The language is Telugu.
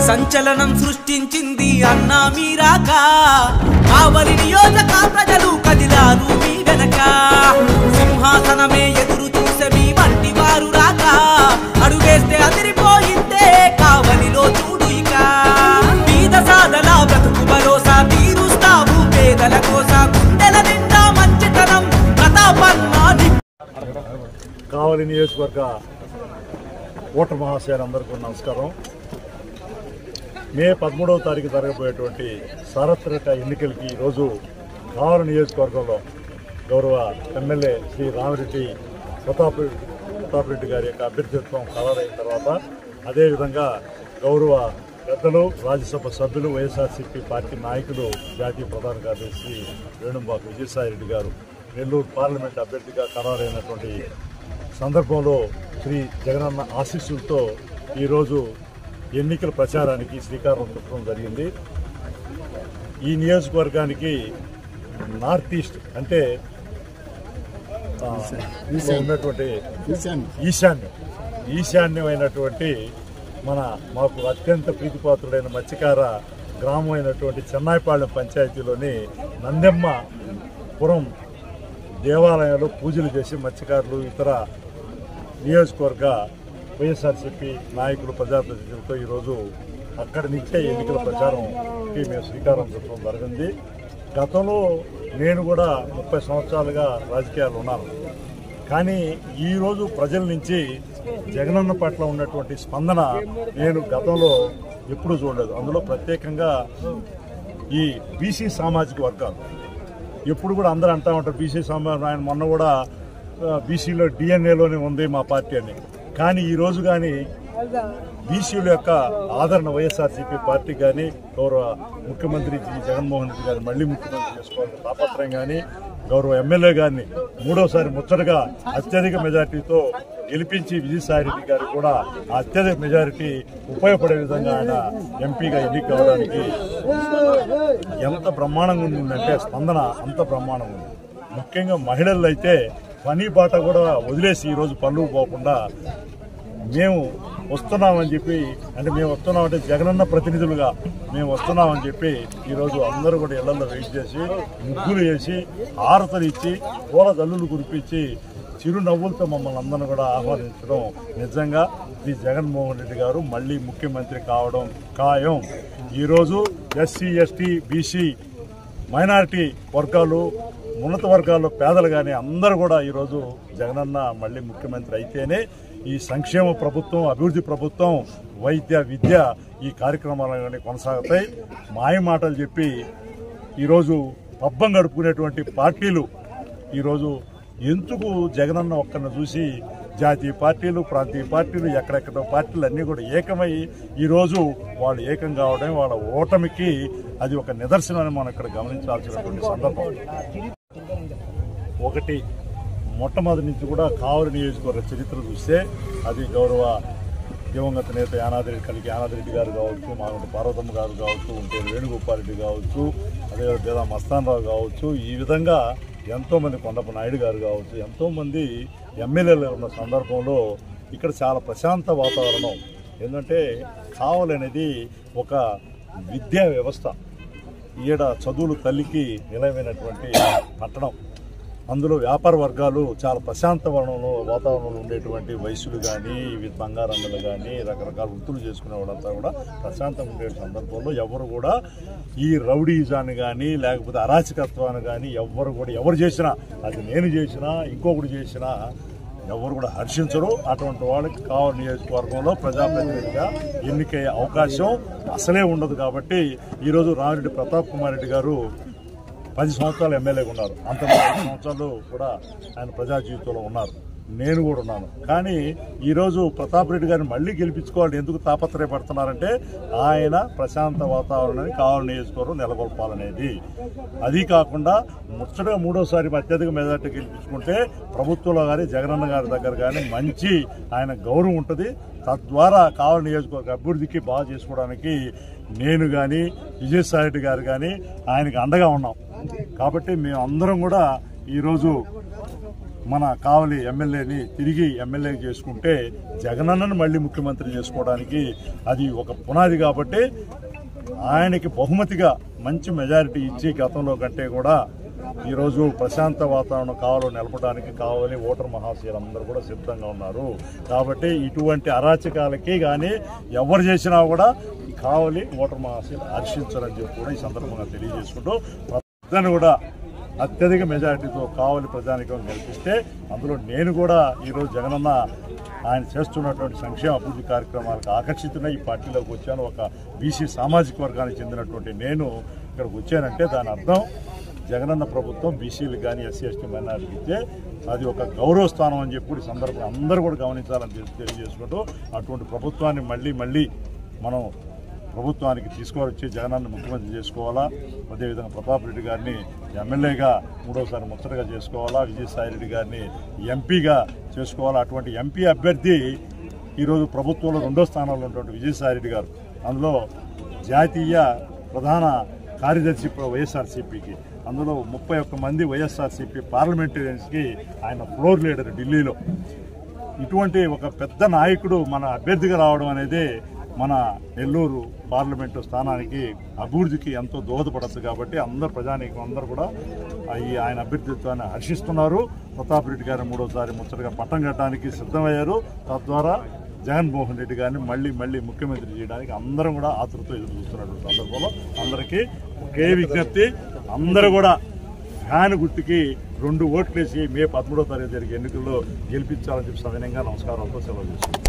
సంచలనం సృష్టించింది అన్నా మీరాక కావలి నియోజక ప్రజలు కదిలారు మీ వెనక సింహాసనమే ఎదురు చూసే మీ వంటి వారు రాక అడుగేస్తే అదిరిపోయిందే కావలిలో చూడు ఇక బీద సాదల బ్రతుకు భరోసా తీరుస్తావు పేదల కోసా గుండెల నిండా మంచితనం ప్రతాపన్నాది. కావలి నియోజకవర్గ ఓటర్ మహాశయులందరికీ నమస్కారం. మే 13వ తారీఖు జరగబోయేటువంటి సార్వత్రిక ఎన్నికలకి ఈరోజు కావలి నియోజకవర్గంలో గౌరవ ఎమ్మెల్యే శ్రీ రామిరెడ్డి ప్రతాప్ రెడ్డి గారి యొక్క అభ్యర్థిత్వం ఖరారైన తర్వాత అదేవిధంగా గౌరవ పెద్దలు రాజ్యసభ సభ్యులు వైఎస్ఆర్సీపీ పార్టీ నాయకులు జాతీయ ప్రధాన కార్యదర్శి వేణుంబాబు విజయసాయిరెడ్డి గారు నెల్లూరు పార్లమెంట్ అభ్యర్థిగా ఖరారైనటువంటి సందర్భంలో శ్రీ జగనన్న ఆశీస్సులతో ఈరోజు ఎన్నికల ప్రచారానికి శ్రీకారం చుట్టడం జరిగింది. ఈ నియోజకవర్గానికి నార్త్ ఈస్ట్ అంటే ఉన్నటువంటి ఈశాన్యమైనటువంటి మాకు అత్యంత ప్రీతిపాత్రుడైన మత్స్యకార గ్రామం అయినటువంటి చెన్నాయిపాళ్యం పంచాయతీలోని నందెమ్మపురం దేవాలయంలో పూజలు చేసి మత్స్యకారులు ఇతర నియోజకవర్గ వైఎస్ఆర్సీపీ నాయకులు ప్రజాప్రతినిధులతో ఈరోజు అక్కడి నుంచే ఎన్నికల ప్రచారంకి మేము శ్రీకారం చుట్టడం జరిగింది. గతంలో నేను కూడా 30 సంవత్సరాలుగా రాజకీయాలు ఉన్నాను. కానీ ఈరోజు ప్రజల నుంచి జగనన్న పట్ల ఉన్నటువంటి స్పందన నేను గతంలో ఎప్పుడూ చూడలేదు. అందులో ప్రత్యేకంగా ఈ బీసీ సామాజిక వర్గాలు ఎప్పుడు కూడా అందరూ అంటూ ఉంటారు బీసీ ఆయన మొన్న కూడా బీసీలో డిఎన్ఏలోనే ఉంది మా పార్టీ అని. కానీ ఈరోజు కానీ బీసీల యొక్క ఆదరణ వైఎస్ఆర్సీపీ పార్టీ కానీ గౌరవ ముఖ్యమంత్రి జగన్మోహన్ రెడ్డి గారిని మళ్లీ ముఖ్యమంత్రి చేసుకోవాలని తాపత్రయం కానీ గౌరవ ఎమ్మెల్యే గారిని 3వసారి ముచ్చటగా అత్యధిక మెజార్టీతో గెలిపించి విజయసాయిరెడ్డి గారు కూడా ఆ అత్యధిక మెజారిటీ ఉపయోగపడే విధంగా ఆయన ఎంపీగా ఎన్నిక కావడానికి ఎంత బ్రహ్మాండంగా ఉందంటే స్పందన అంత బ్రహ్మాండంగా ఉంది. ముఖ్యంగా మహిళలు అయితే పని బాట కూడా వదిలేసి ఈరోజు పనులు పోకుండా మేము వస్తున్నామని చెప్పి మేము వస్తున్నామంటే జగనన్న ప్రతినిధులుగా మేము వస్తున్నామని చెప్పి ఈరోజు అందరూ కూడా ఇళ్లలో వెయిట్ చేసి ముగ్గులు వేసి హారతలు ఇచ్చి పూల జల్లులు కురిపించి చిరునవ్వులతో మమ్మల్ని అందరినీ కూడా ఆహ్వానించడం నిజంగా శ్రీ జగన్మోహన్ రెడ్డి గారు మళ్ళీ ముఖ్యమంత్రి కావడం ఖాయం. ఈరోజు ఎస్సీ ఎస్టీ బీసీ మైనారిటీ వర్గాలు ఉన్నత వర్గాల్లో పేదలు కానీ అందరూ కూడా ఈరోజు జగనన్న మళ్ళీ ముఖ్యమంత్రి అయితేనే ఈ సంక్షేమ ప్రభుత్వం అభివృద్ధి ప్రభుత్వం వైద్య విద్య ఈ కార్యక్రమాలన్నీ కొనసాగుతాయి. మాయ మాటలు చెప్పి ఈరోజు పబ్బం గడుపుకునేటువంటి పార్టీలు ఈరోజు ఎందుకు జగనన్న ఒక్కరిని చూసి జాతీయ పార్టీలు ప్రాంతీయ పార్టీలు ఎక్కడెక్కడో పార్టీలు అన్నీ కూడా ఏకమై ఈరోజు వాళ్ళు ఏకం కావడం వాళ్ళ ఓటమికి అది ఒక నిదర్శనమని మనం ఇక్కడ గమనించాల్సినటువంటి సందర్భం. ఒకటి మొట్టమొదటి నుంచి కూడా కావలి నియోజకవర్గ చరిత్ర చూస్తే అది గౌరవ దివంగత నేత యానాదిరెడ్డి గారు కావచ్చు, మాగంటి పార్వతమ్మ గారు కావచ్చు, ఉంటేరు వేణుగోపాల్ రెడ్డి కావచ్చు, అదేవిధంగా మస్తానరావు కావచ్చు, ఈ విధంగా ఎంతోమంది కొండప్ప నాయుడు గారు కావచ్చు, ఎంతోమంది ఎమ్మెల్యేలు ఉన్న సందర్భంలో ఇక్కడ చాలా ప్రశాంత వాతావరణం. ఏంటంటే కావలి అనేది ఒక విద్యా వ్యవస్థ, ఈడ చదువులు తల్లికి నిలయమైనటువంటి పట్టణం. అందులో వ్యాపార వర్గాలు చాలా ప్రశాంత వాతావరణంలో ఉండేటువంటి వయసులు కానీ బంగారంగులు కానీ రకరకాల వృత్తులు చేసుకునే వాళ్ళంతా కూడా ప్రశాంతంగా ఉండే సందర్భంలో ఎవరు కూడా ఈ రౌడీజాన్ని కానీ లేకపోతే అరాచకత్వాన్ని కానీ ఎవరు చేసినా అది నేను చేసినా ఇంకొకటి చేసినా ఎవరు కూడా హర్షించరు. అటువంటి వాళ్ళకి కావలి నియోజకవర్గంలో ప్రజాప్రతినిధిగా ఎన్నికయ్యే అవకాశం అసలే ఉండదు. కాబట్టి ఈరోజు రామిరెడ్డి ప్రతాప్ కుమార్ రెడ్డి గారు 10 సంవత్సరాలు ఎమ్మెల్యేగా ఉన్నారు. అంత 5 సంవత్సరాలు కూడా ఆయన ప్రజా జీవితంలో ఉన్నారు. నేను కూడా ఉన్నాను. కానీ ఈరోజు ప్రతాప్ రెడ్డి గారిని మళ్ళీ గెలిపించుకోవాలని ఎందుకు తాపత్రయపడుతున్నారంటే ఆయన ప్రశాంత వాతావరణాన్ని కావలి నియోజకవర్గం నెలకొల్పాలనేది. అది కాకుండా ముచ్చటగా 3వసారి అత్యధిక మెజార్టీ గెలిపించుకుంటే ప్రభుత్వంలో కానీ జగనన్న గారి దగ్గర కానీ మంచి ఆయన గౌరవం ఉంటుంది. తద్వారా కావలి నియోజకవర్గ అభివృద్ధికి బాగా చేసుకోవడానికి నేను కానీ విజయసాయిరెడ్డి గారు కానీ ఆయనకి అండగా ఉన్నాం. కాబట్టి మేము అందరం కూడా ఈరోజు మన కావలి ఎమ్మెల్యేని తిరిగి ఎమ్మెల్యే చేసుకుంటే జగనన్నను మళ్ళీ ముఖ్యమంత్రి చేసుకోవడానికి అది ఒక పునాది కాబట్టి ఆయనకి బహుమతిగా మంచి మెజారిటీ ఇచ్చి గతంలో కంటే కూడా ఈరోజు ప్రశాంత వాతావరణం కావాలో నిలపడానికి కావాలి ఓటర్ మహాశయులందరూ కూడా సిద్ధంగా ఉన్నారు. కాబట్టి ఇటువంటి అరాచకాలకి కానీ ఎవరు చేసినా కూడా కావాలి ఓటర్ మహాశయులు హర్షించాలని చెప్పి కూడా ఈ సందర్భంగా తెలియజేసుకుంటూ ప్రజలను కూడా అత్యధిక మెజారిటీతో కావలి ప్రజానికం గెలిపిస్తే అందులో నేను కూడా ఈరోజు జగనన్న ఆయన చేస్తున్నటువంటి సంక్షేమ అభివృద్ధి కార్యక్రమాలకు ఆకర్షితున్న ఈ పార్టీలోకి వచ్చాను. ఒక బీసీ సామాజిక వర్గానికి చెందినటువంటి నేను ఇక్కడికి వచ్చానంటే దాని అర్థం జగనన్న ప్రభుత్వం బీసీలకు కానీ ఎస్సీ ఎస్టీ మైనారిటీకి ఇస్తే అది ఒక గౌరవ స్థానం అని చెప్పి ఈ సందర్భంగా అందరూ కూడా గమనించాలని తెలియజేసుకుంటూ అటువంటి ప్రభుత్వాన్ని మళ్ళీ మనం ప్రభుత్వానికి తీసుకువచ్చి జగనన్న ముఖ్యమంత్రి చేసుకోవాలా. అదేవిధంగా ప్రతాప్ రెడ్డి గారిని ఎమ్మెల్యేగా 3వసారి ముచ్చటగా చేసుకోవాలా. విజయసాయిరెడ్డి గారిని ఎంపీగా చేసుకోవాలా. అటువంటి ఎంపీ అభ్యర్థి ఈరోజు ప్రభుత్వంలో 2వ స్థానంలో ఉన్నటువంటి విజయసాయిరెడ్డి గారు, అందులో జాతీయ ప్రధాన కార్యదర్శి వైఎస్ఆర్సీపీకి, అందులో 31 మంది వైఎస్ఆర్సీపీ పార్లమెంటేరియన్స్కి ఆయన ఫ్లోర్ లీడర్ ఢిల్లీలో. ఇటువంటి ఒక పెద్ద నాయకుడు మన అభ్యర్థిగా రావడం అనేది మన నెల్లూరు పార్లమెంటు స్థానానికి అభివృద్ధికి ఎంతో దోహదపడచ్చు. కాబట్టి అందరు ప్రజానీకం అందరూ కూడా ఆయన అభ్యర్థిత్వాన్ని హర్షిస్తున్నారు. ప్రతాప్ రెడ్డి గారిని 3వసారి ముచ్చటగా పట్టం కట్టడానికి సిద్ధమయ్యారు. తద్వారా జగన్మోహన్ రెడ్డి గారిని మళ్ళీ ముఖ్యమంత్రి చేయడానికి అందరం కూడా ఆతృతతో ఎదురు చూస్తున్నటువంటి సందర్భంలో అందరికీ ఒకే విజ్ఞప్తి, అందరూ కూడా ఫ్యాన్ గుర్తుకి 2 ఓట్లేసి మే 13వ తారీఖు జరిగే ఎన్నికల్లో గెలిపించాలని చెప్పి సవినయంగా నమస్కారాలతో సెలవు చేస్తున్నాను.